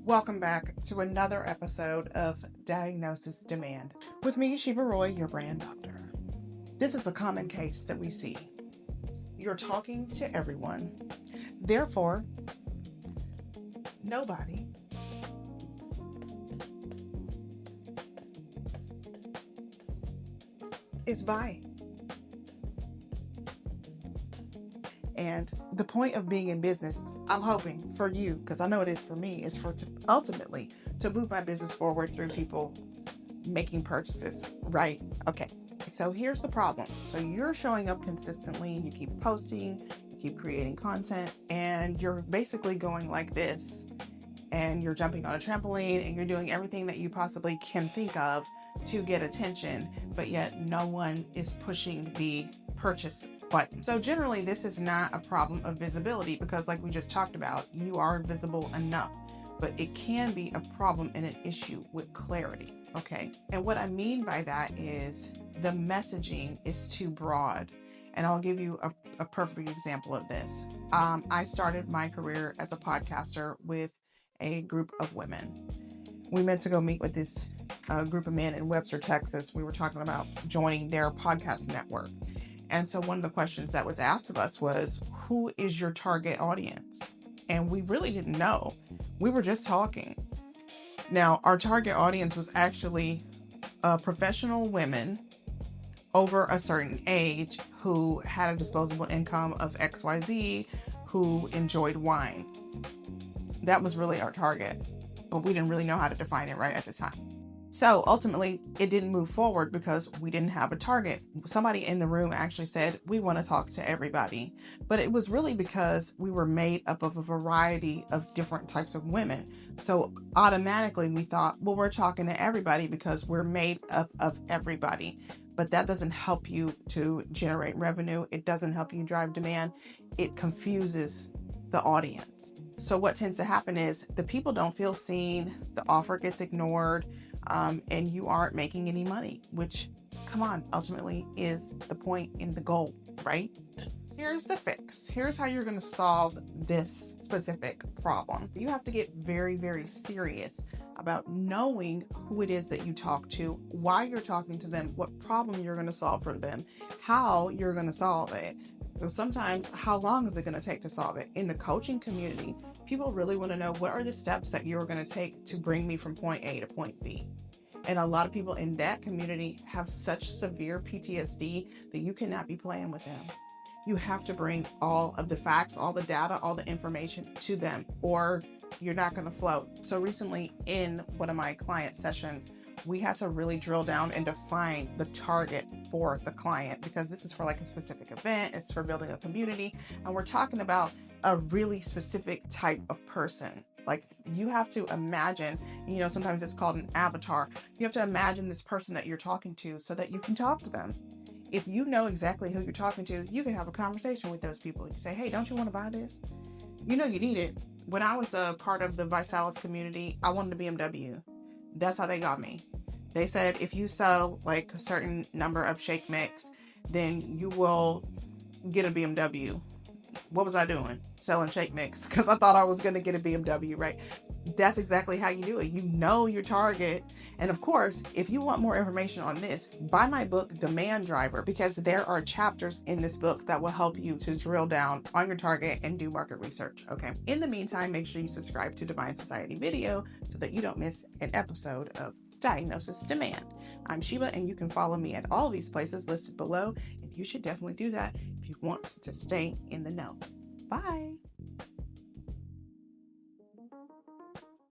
Welcome back to another episode of Diagnosis Demand. With me, Sheba Roy, your brand doctor. This is a common case that we see. You're talking to everyone. Therefore, nobody is buying. And the point of being in business, I'm hoping for you, because I know it is for me, is ultimately to move my business forward through people making purchases, right? Okay. So here's the problem. So you're showing up consistently, you keep posting, you keep creating content, and you're basically going like this, and you're jumping on a trampoline, and you're doing everything that you possibly can think of to get attention, but yet no one is pushing the purchase button. So generally, this is not a problem of visibility because, like we just talked about, you are visible enough, but it can be a problem and an issue with clarity. Okay. And what I mean by that is the messaging is too broad. And I'll give you a perfect example of this. I started my career as a podcaster with a group of women. We meant to go meet with this group of men in Webster, Texas. We were talking about joining their podcast network. And so one of the questions that was asked of us was, who is your target audience? And we really didn't know. We were just talking. Now, our target audience was actually professional women over a certain age who had a disposable income of XYZ, who enjoyed wine. That was really our target, but we didn't really know how to define it right at the time. So ultimately, it didn't move forward because we didn't have a target. Somebody in the room actually said, we want to talk to everybody. But it was really because we were made up of a variety of different types of women. So automatically we thought, well, we're talking to everybody because we're made up of everybody. But that doesn't help you to generate revenue. It doesn't help you drive demand. It confuses the audience. So what tends to happen is the people don't feel seen, the offer gets ignored, and you aren't making any money, which, come on, ultimately is the point in the goal, right? Here's the fix. Here's how you're going to solve this specific problem. You have to get very, very serious about knowing who it is that you talk to, why you're talking to them, what problem you're going to solve for them, how you're going to solve it. So sometimes, how long is it going to take to solve it? In the coaching community, people really want to know, what are the steps that you're going to take to bring me from point A to point B? And a lot of people in that community have such severe PTSD that you cannot be playing with them. You have to bring all of the facts, all the data, all the information to them, or you're not going to float. So recently in one of my client sessions, we had to really drill down and define the target for the client, because this is for like a specific event, it's for building a community, and we're talking about a really specific type of person. Like, you have to imagine, sometimes it's called an avatar. You have to imagine this person that you're talking to so that you can talk to them. If you know exactly who you're talking to, you can have a conversation with those people. You say, hey, don't you want to buy this? You need it. When I was a part of the Visalis community, I wanted a BMW. That's how they got me. They said, if you sell like a certain number of shake mix, then you will get a BMW. What was I doing? Selling shake mix because I thought I was going to get a BMW, right? That's exactly how you do it. You know your target. And of course, if you want more information on this, buy my book, Demand Driver, because there are chapters in this book that will help you to drill down on your target and do market research. Okay. In the meantime, make sure you subscribe to Divine Society Video so that you don't miss an episode of Diagnosis Demand. I'm Sheba, and you can follow me at all these places listed below. And you should definitely do that if you want to stay in the know. Bye.